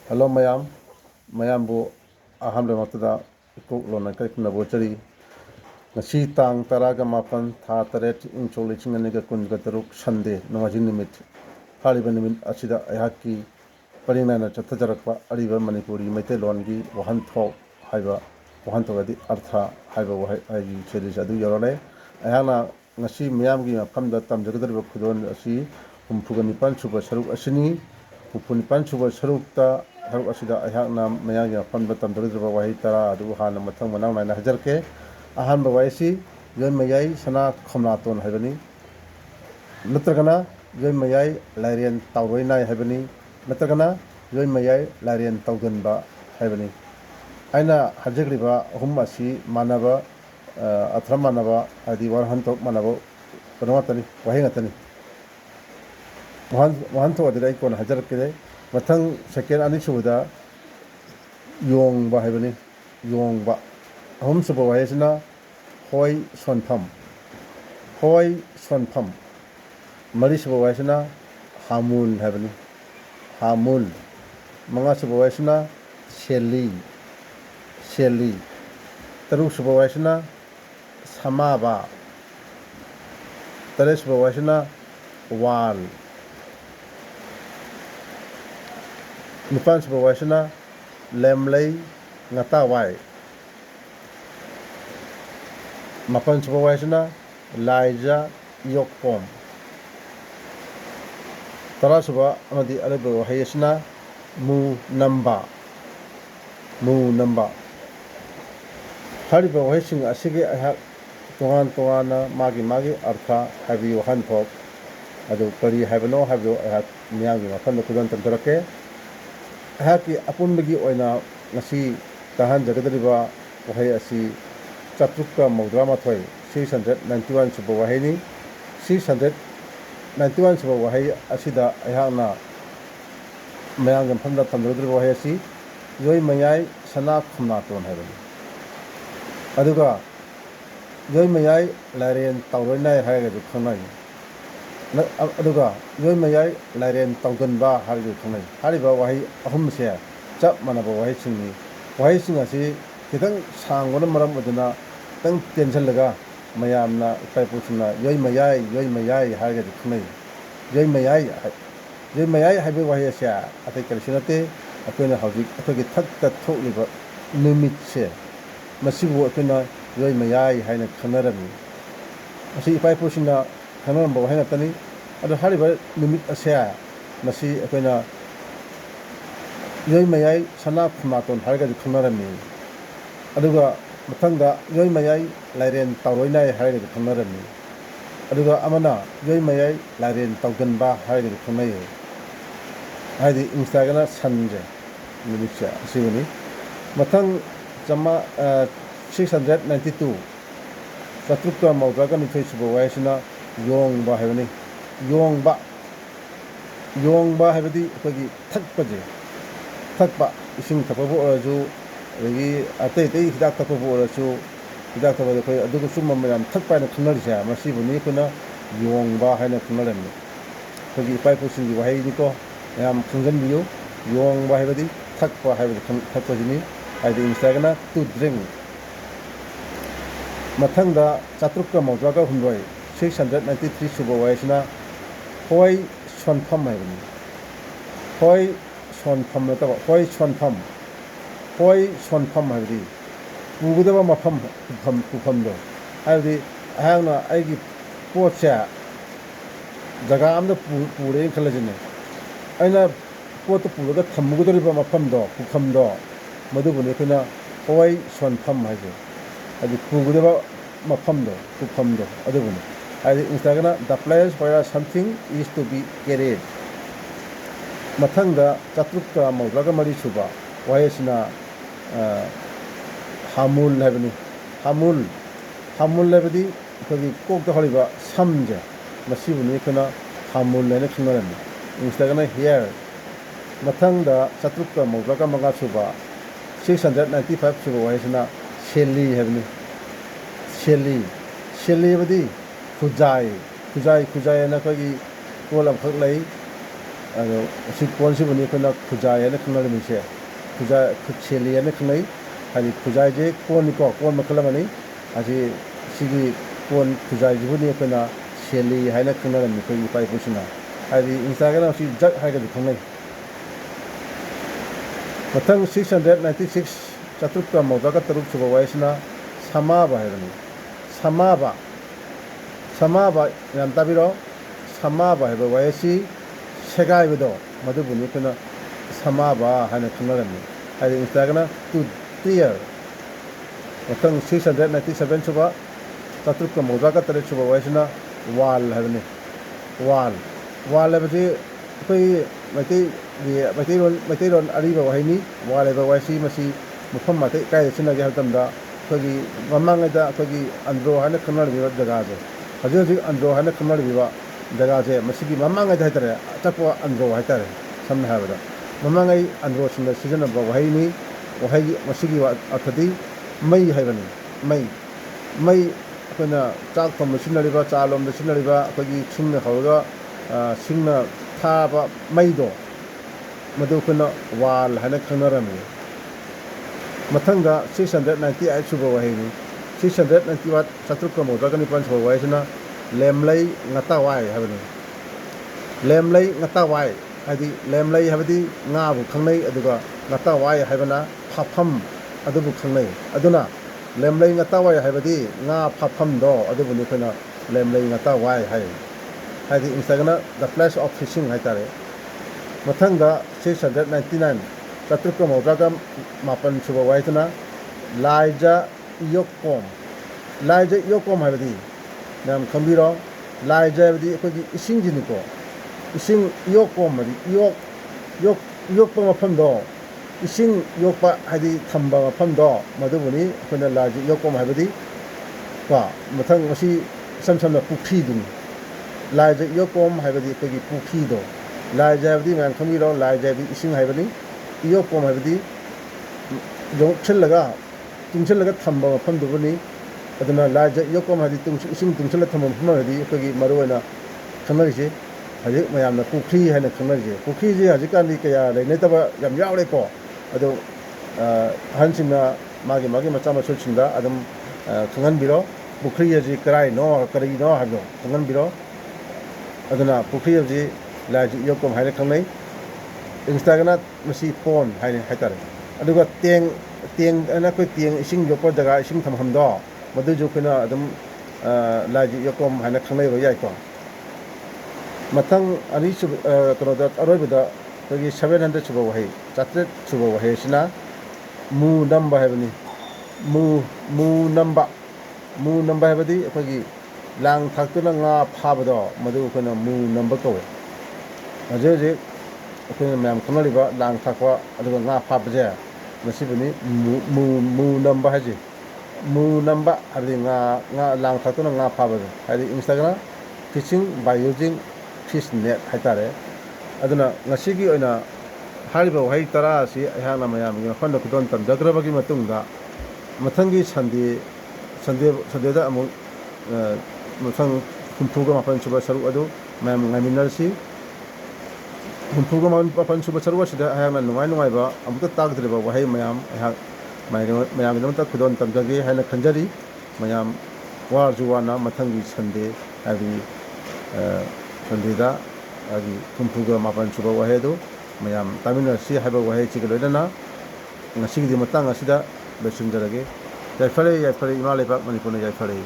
Hello mayambu ahamle matada ikuk lona kai kuna bochari ngasi tang taraga mapan tha taret ingchol lichinganiga kunga taruk sande nongajin nimit haliba nimit asida ayaki parinana chathajarakpa ariba manipuri maitelongi wahanthok haiba wahanthogadi artha haiba wahai series adu yorole ayana ngasi miyamgi mafamda tamjagadariba khudon asi humfuga nipan suba saruk asini Upunipan suba sarukta haruk asida ayakna mayang yang fan batam dariba wahi tara adu hana mathang manang naina hajarke ahan ba waisi yoy mayai sana khomnaton haibani natragana yoy mayai larian tawroi nai haibani natragana yoy mayai larian tawgan ba haibani aina hajakriba hum asi manaba athra manaba adi warhantok manaba panawatani wahi ngatani wahan to adai kon hajar kede mathang second ani suda yong ba haibani yong ba ahum suba waisna hoi sonpham mari suba waisna hamul haibani hamul manga suba waisna sheli taru suba waisna samaba tare suba waisna wal Nipan suba waisna lemlei ngata wai mapan suba waisna laija yokpom tara suba amadi araba wahayasna mu namba hariba wahayasing asige ahak tongan magi artha habi wahan thok adu kari habano habdo ahak miyagi mapan kudan tantarake haki apun bagi oina ngasi tahan jagadariba wahai asi chatrukka maudra mathoi 691 suba wahai ni 691 suba wahai asida ayakna mayang phamda tamdariba wahai asi yoi mayai sana khumnaton haibani aduga yoi mayai larian tawroi nai haiga du khanai aduga yoi mayai larian tawgan ba haridu khanai hariba wahi ahum se chap manaba wahi singni wahi sing asi kitang sangona maram aduna tang tension laga mayamna taipusna yoi mayai hariga du khanai yoi mayai haibe wahi asa atai kalsinate akoina hawjik akogi thakta thokliba numit se masibu akoina yoi mayai haina khanarami asi taipusna kanon ba wahi tani adu hariba numit asya masi akoina yoi mayai sana khmaton hariga khunarami aduga mathangda yoi mayai lairen tawroi nai hariga khunarami aduga amana yoi mayai lairen tawgan ba hariga khunai haidi instagana sanje numitcha siguni mathang jama 692 satrukka mawdaga ni facebook waisna yong ba haibani yong ba haibadi akogi thakpa ising thakpa bo oraju agi atei hidak thakpa bo oraju hidak thakpa de koi adugu summa mayam thakpa na khunari sa masi buni kuna yong ba haina khunarami akogi pai pusingi wahai ni ko yam khungan biyo yong ba haibadi thakpa haibadi thakpa jini haidi instagana to drink mathangda chatrukka mawjaga humroi 693 suba waisna hoi sonpham haibani hoi sonpham nataba hoi sonpham haibadi pugudaba mafam pufamdo haibadi ahangna aigi potcha jaga amda pure khalajine aina pot puraga thamugudariba mafamdo pufamdo madubune kuna hoi sonpham haibe adi pugudaba mafamdo pufamdo adubune Instagram, the place where something is to be carried. Mathangda chatrukka mawdaga mari suba waisna hamul habani hamul labadi kogi kokta holiba samje masibuni kana hamul lene khunarani Instagram here mathangda chatrukka mawdaga manga suba 695 suba waisna sheli habani sheli badi khujai na kogi kolam khak lai ꯑꯗꯣ ꯁꯤ ꯀꯣꯟꯁꯤꯕꯨꯅꯤ ꯑꯩꯈꯣꯏꯅ ꯈꯨꯖꯥꯏ ꯍꯥꯏꯅ ꯈꯪꯅꯔꯝꯃꯤꯁꯦ ꯈꯨꯖꯥꯏ ꯈꯨꯠꯁꯦꯜꯂꯤ ꯍꯥꯏꯅ ꯈꯪꯅꯩ ꯍꯥꯏꯗꯤ ꯈꯨꯖꯥꯏꯁꯦ ꯀꯣꯟꯅꯤꯀꯣ ꯀꯣꯟ ꯃꯈꯜ ꯑꯃꯅꯤ ꯑꯁꯤ ꯁꯤꯒꯤ ꯀꯣꯟ ꯈꯨꯖꯥꯏꯁꯤꯕꯨꯅꯤ ꯑꯩꯈꯣꯏꯅ ꯁꯦꯜꯂꯤ ꯍꯥꯏꯅ ꯈꯪꯅꯔꯝꯃꯤ ꯑꯩꯈꯣꯏꯒꯤ ꯏꯄꯥ ꯏꯄꯨꯁꯤꯡꯅ ꯍꯥꯏꯗꯤ ꯏꯟꯁꯇꯥꯒ꯭ꯔꯥꯝ ꯁꯤ ꯖꯛ ꯍꯥꯏꯔꯒꯗꯤ ꯈꯪꯅꯩ ꯃꯊꯪ 696 ꯆꯥꯇ꯭ꯔꯨꯛꯀ ꯃꯧꯗ꯭ꯔꯥꯒ ꯇꯔꯨꯛ ꯁꯨꯕ ꯋꯥꯍꯩꯁꯤꯅ ꯁꯃꯥꯕ ꯍꯥꯏꯕꯅꯤ ꯁꯃꯥꯕ ꯁꯃꯥꯕ ꯌꯥꯝ ꯇꯥꯕꯤꯔꯣ ꯁꯃꯥꯕ ꯍꯥꯏꯕ ꯋꯥꯍꯩ ꯑꯁꯤ ꯁꯦꯒꯥꯏꯕꯗꯣ ꯃꯗꯨꯕꯨꯅꯤ ꯑꯩꯈꯣꯏꯅ ꯁꯃꯥꯕ ꯍꯥꯏꯅ ꯈꯪꯅꯔꯝꯃꯤ ꯍꯥꯏꯗꯤ ꯏꯟꯁꯇꯥꯒ꯭ꯔꯥꯝ ꯇꯨ ꯇꯤꯌꯔ ꯃꯊꯪ 697 ꯁꯨꯕ ꯆꯥꯇ꯭ꯔꯨꯛꯀ ꯃꯧꯗ꯭ꯔꯥꯒ ꯇꯔꯦꯠ ꯁꯨꯕ ꯋꯥꯍꯩꯁꯤꯅ ꯋꯥꯜ ꯍꯥꯏꯕꯅꯤ ꯋꯥꯜ ꯍꯥꯏꯕꯁꯤ ꯑꯩꯈꯣꯏꯒꯤ ꯃꯩꯇꯩꯂꯣꯟ ꯑꯔꯤꯕ ꯋꯥꯍꯩꯅꯤ ꯋꯥꯜ ꯍꯥꯏꯕ ꯋꯥꯍꯩꯁꯤ ꯃꯁꯤ ꯃꯐꯝ ꯑꯇꯩ ꯀꯥꯏꯗ ꯁꯤꯖꯤꯟꯅꯒꯦ ꯍꯥꯏꯕ ꯃꯇꯝꯗ ꯑꯩꯈꯣꯏꯒꯤ ꯃꯃꯥꯡꯉꯩꯗ ꯑꯩꯈꯣꯏꯒꯤ ꯑꯟꯗ꯭ꯔꯣ ꯍꯥꯏꯅ ꯈꯪꯅꯔꯤꯕ ꯖꯒꯥꯁꯦ ꯍꯧꯖꯤꯛ ꯑꯟꯗ꯭ꯔꯣ ꯍꯥꯏꯅ ꯈꯪꯅꯔꯤꯕ ꯖꯒꯥꯁꯦ ꯃꯁꯤꯒꯤ ꯃꯃꯥꯡꯉꯩꯗ ꯍꯥꯏꯇꯥꯔꯦ ꯑꯆꯛꯄ ꯑꯟꯗ꯭ꯔꯣ ꯍꯥꯏꯇꯥꯔꯦ ꯁꯝꯅ ꯍꯥꯏꯔꯕꯗ ꯃꯃꯥꯡꯉꯩ ꯑꯟꯗ꯭ꯔꯣꯁꯤꯡꯗ ꯁꯤꯖꯤꯟꯅꯕ ꯋꯥꯍꯩꯅꯤ ꯋꯥꯍꯩꯒꯤ ꯃꯁꯤꯒꯤ ꯑꯔꯊꯗꯤ ꯃꯩ ꯍꯥꯏꯕꯅꯤ ꯃꯩ ꯑꯩꯈꯣꯏꯅ ꯆꯥꯛ ꯊꯣꯡꯕ ꯁꯤꯖꯤꯟꯅꯔꯤꯕ ꯆꯥ ꯂꯣꯟꯕꯗ ꯁꯤꯖꯤꯟꯅꯔꯤꯕ ꯑꯩꯈꯣꯏꯒꯤ ꯁꯤꯡꯅ ꯍꯧꯔꯒ ꯁꯤꯡꯅ ꯊꯥꯕ ꯃꯩꯗꯣ ꯃꯗꯨ ꯑꯩꯈꯣꯏꯅ ꯋꯥꯜ ꯍꯥꯏꯅ ꯈꯪꯅꯔꯝꯃꯤ ꯃꯊꯪꯗ 698 ꯁꯨꯕ ꯋꯥꯍꯩꯅꯤ 691 ꯆꯥꯇ꯭ꯔꯨꯛꯀ ꯃꯧꯗ꯭ꯔꯥꯒ ꯅꯤꯄꯥꯟ ꯁꯨꯕ ꯋꯥꯍꯩꯁꯤꯅ ꯂꯦꯝꯂꯩ ꯉꯥꯇꯥꯋꯥꯏ ꯍꯥꯏꯕꯅꯤ ꯂꯦꯝꯂꯩ ꯉꯥꯇꯥꯋꯥꯏ ꯍꯥꯏꯗꯤ ꯂꯦꯝꯂꯩ ꯍꯥꯏꯕꯗꯤ ꯉꯥꯕꯨ ꯈꯪꯅꯩ ꯑꯗꯨꯒ ꯉꯥꯇꯥꯋꯥꯏ ꯍꯥꯏꯕꯅ ꯐꯥꯐꯝ ꯑꯗꯨꯕꯨ ꯈꯪꯅꯩ ꯑꯗꯨꯅ ꯂꯦꯝꯂꯩ ꯉꯥꯇꯥꯋꯥꯏ ꯍꯥꯏꯕꯗꯤ ꯉꯥ ꯐꯥꯐꯝꯗꯣ ꯑꯗꯨꯕꯨꯅꯤ ꯑꯩꯈꯣꯏꯅ ꯂꯦꯝꯂꯩ ꯉꯥꯇꯥꯋꯥꯏ ꯍꯥꯏꯗꯤ ꯏꯟꯁꯇꯥꯒ꯭ꯔꯥꯝ ꯗ ꯄ꯭ꯂꯦꯁ ꯑꯣꯐ ꯐꯤꯁꯤꯡ ꯍꯥꯏꯇꯥꯔꯦ ꯃꯊꯪꯗ 699 ꯆꯥꯇ꯭ꯔꯨꯛꯀ ꯃꯧꯗ꯭ꯔꯥꯒ ꯃꯥꯄꯟ ꯁꯨꯕ ꯋꯥꯍꯩꯗꯨꯅ ꯂꯥꯏꯖ ꯏꯌꯣꯛꯀꯣꯝ ꯂꯥꯏꯖ ꯏꯌꯣꯛꯀꯣꯝ ꯍꯥꯏꯕꯗꯤ ꯃꯌꯥꯝ ꯈꯪꯕꯤꯔꯣ ꯂꯥꯏꯖ ꯍꯥꯏꯕꯗꯤ ꯑꯩꯈꯣꯏꯒꯤ ꯏꯁꯤꯡꯁꯤꯅꯤꯀꯣ ꯏꯁꯤꯡ ꯏꯌꯣꯛꯀꯣꯝ ꯍꯥꯏꯗꯤ ꯌꯣꯛꯄ ꯃꯐꯝꯗꯣ ꯏꯁꯤꯡ ꯌꯣꯛꯄ ꯍꯥꯏꯗꯤ ꯊꯝꯕ ꯃꯐꯝꯗꯣ ꯃꯗꯨꯕꯨꯅꯤ ꯑꯩꯈꯣꯏꯅ ꯂꯥꯏꯖ ꯏꯌꯣꯛꯀꯣꯝ ꯍꯥꯏꯕꯗꯤ ꯀꯣ ꯃꯊꯪ ꯃꯁꯤ ꯏꯁꯝ ꯁꯝꯅ ꯄꯨꯈ꯭ꯔꯤꯗꯨꯅꯤ ꯂꯥꯏꯖ ꯏꯌꯣꯛꯀꯣꯝ ꯍꯥꯏꯕꯗꯤ ꯑꯩꯈꯣꯏꯒꯤ ꯄꯨꯈ꯭ꯔꯤꯗꯣ ꯂꯥꯏꯖ ꯍꯥꯏꯕꯗꯤ ꯃꯌꯥꯝ ꯈꯪꯕꯤꯔꯣ ꯂꯥꯏꯖ ꯍꯥꯏꯕꯗꯤ ꯏꯁꯤꯡ ꯍꯥꯏꯕꯅꯤ ꯏꯌꯣꯛꯀꯣꯝ ꯍꯥꯏꯕꯗꯤ ꯇꯨꯡꯁꯤꯜꯂꯒ ꯊꯝꯕ ꯃꯐꯝꯗꯨꯕꯨꯅꯤ ꯑꯗꯨꯅ ꯂꯥꯏꯖ ꯏꯌꯣꯛꯀꯣꯝ ꯍꯥꯏꯕꯗꯤ ꯏꯁꯤꯡ ꯇꯨꯡꯁꯤꯜꯂꯒ ꯊꯝꯕ ꯃꯐꯝ ꯍꯥꯏꯕꯗꯤ ꯑꯩꯈꯣꯏꯒꯤ ꯃꯔꯨꯑꯣꯏꯅ ꯈꯪꯅꯔꯤꯁꯦ ꯍꯧꯖꯤꯛ ꯃꯌꯥꯝꯅ ꯄꯨꯈ꯭ꯔꯤ ꯍꯥꯏꯅ ꯈꯪꯅꯔꯤꯁꯦ ꯄꯨꯈ꯭ꯔꯤꯁꯦ ꯍꯧꯖꯤꯛꯀꯥꯟꯗꯤ ꯀꯌꯥ ꯂꯩꯅꯗꯕ ꯌꯥꯝ ꯌꯥꯎꯔꯦꯀꯣ ꯑꯗꯣ ꯑꯍꯟꯁꯤꯡꯅ ꯃꯥꯒꯤ ꯃꯆꯥ ꯃꯁꯨꯁꯤꯡꯗ ꯑꯗꯨꯝ ꯈꯪꯍꯟꯕꯤꯔꯣ ꯄꯨꯈ꯭ꯔꯤ ꯑꯁꯤ ꯀꯔꯤꯅꯣ ꯍꯥꯏꯕꯗꯣ ꯈꯪꯍꯟꯕꯤꯔꯣ ꯑꯗꯨꯅ ꯄꯨꯈ꯭ꯔꯤ ꯑꯁꯤ ꯂꯥꯏꯖ ꯏꯌꯣꯛꯀꯣꯝ ꯍꯥꯏꯅ ꯈꯪꯅꯩ ꯏꯟꯁꯇꯥꯒ꯭ꯔꯥꯝ ꯃꯁꯤ ꯄꯣꯟ ꯍꯥꯏꯇꯥꯔꯦ ꯑꯗꯨꯒ ꯇꯦꯡ ꯑꯅ ꯑꯩꯈꯣꯏ ꯇꯦꯡ ꯏꯁꯤꯡ ꯌꯣꯛꯄ ꯖꯒꯥ ꯏꯁꯤꯡ ꯊꯝꯐꯝꯗꯣ ꯃꯗꯨꯁꯨ ꯑꯩꯈꯣꯏꯅ ꯑꯗꯨꯝ ꯂꯥꯏꯖ ꯏꯌꯣꯛꯀꯣꯝ ꯍꯥꯏꯅ ꯈꯪꯅꯕ ꯌꯥꯏꯀꯣ ꯃꯊꯪ ꯀꯩꯅꯣꯗ ꯑꯔꯣꯏꯕꯗ ꯑꯩꯈꯣꯏꯒꯤ 700 ꯁꯨꯕ ꯋꯥꯍꯩ 800 ꯁꯨꯕ ꯋꯥꯍꯩ ꯑꯁꯤꯅ ꯃꯨ ꯅꯝꯕ ꯍꯥꯏꯕꯅꯤ ꯃꯨ ꯅꯝꯕ ꯍꯥꯏꯕꯗꯤ ꯑꯩꯈꯣꯏꯒꯤ ꯂꯥꯡ ꯊꯥꯛꯇꯨꯅ ꯉꯥ ꯐꯥꯕꯗꯣ ꯃꯗꯨ ꯑꯩꯈꯣꯏꯅ ꯃꯨ ꯅꯝꯕ ꯀꯧꯋꯦ ꯍꯧꯖꯤꯛ ꯑꯩꯈꯣꯏꯅ ꯃꯌꯥꯝ ꯈꯪꯅꯔꯤꯕ ꯂꯥꯡ ꯊꯥꯛꯄ ꯑꯗꯨꯒ ꯉꯥ ꯐꯥꯕꯁꯦ ꯃꯁꯤꯕꯨꯅꯤ ꯃꯨ ꯅꯝꯕ ꯍꯥꯏꯁꯦ ꯃꯨ ꯅꯝꯕ ꯍꯥꯏꯕꯗꯤ ꯉꯥ ꯂꯥꯡ ꯊꯥꯛꯇꯨꯅ ꯉꯥ ꯐꯥꯕꯁꯦ ꯍꯥꯏꯗꯤ ꯏꯟꯁꯇꯥꯒ꯭ꯔꯥꯝ ꯐꯤꯁꯤꯡ ꯕꯥꯏ ꯌꯨꯖꯤꯡ ꯐꯤꯁ ꯅꯦꯠ ꯍꯥꯏꯇꯥꯔꯦ ꯑꯗꯨꯅ ꯉꯁꯤꯒꯤ ꯑꯣꯏꯅ ꯍꯥꯏꯔꯤꯕ ꯋꯥꯍꯩ 10 ꯑꯁꯤ ꯑꯩꯍꯥꯛꯅ ꯃꯌꯥꯝꯒꯤ ꯃꯐꯝꯗ ꯈꯨꯗꯣꯜ ꯇꯝꯖꯈ꯭ꯔꯕꯒꯤ ꯃꯇꯨꯡꯗ ꯃꯊꯪꯒꯤ ꯁꯟꯗꯦꯗ ꯑꯃꯨꯛ ꯃꯊꯪ 68 ꯁꯨꯕ ꯁꯔꯨꯛ ꯑꯗꯨ ꯃꯌꯥꯝ ꯉꯥꯏꯃꯤꯟꯅꯔꯁꯤ 68 ꯁꯨꯕ ꯁꯔꯨꯛ ꯑꯁꯤꯗ ꯑꯩꯍꯥꯛꯅ ꯅꯨꯡꯉꯥꯏꯕ ꯑꯃꯨꯛꯇ ꯇꯥꯒꯗ꯭ꯔꯤꯕ ꯋꯥꯍꯩ ꯃꯌꯥꯝ ꯑꯩꯍꯥꯛ ꯃꯌꯥꯝꯒꯤꯗꯃꯛꯇ ꯈꯨꯗꯣꯜ ꯇꯝꯖꯒꯦ ꯍꯥꯏꯅ ꯈꯟꯖꯔꯤ ꯃꯌꯥꯝ ꯋꯥꯔꯁꯨ ꯋꯥꯅ ꯃꯊꯪꯒꯤ ꯁꯟꯗꯦ ꯍꯥꯏꯕꯗꯤ ꯁꯟꯗꯦꯗ ꯍꯥꯏꯗꯤ 68 ꯁꯨꯕ ꯋꯥꯍꯩ ꯑꯗꯨ ꯃꯌꯥꯝ ꯇꯥꯃꯤꯟꯅꯔꯁꯤ ꯍꯥꯏꯕ ꯋꯥꯍꯩꯁꯤꯒ ꯂꯣꯏꯅꯅ ꯉꯁꯤꯒꯤꯗꯤ ꯃꯇꯥꯡ ꯑꯁꯤꯗ ꯂꯣꯏꯁꯤꯟꯖꯔꯒꯦ ꯌꯥꯏꯐꯔꯦ ꯏꯃꯥ ꯂꯩꯕꯥꯛ ꯃꯅꯤꯄꯨꯔꯅ ꯌꯥꯏꯐꯔꯦ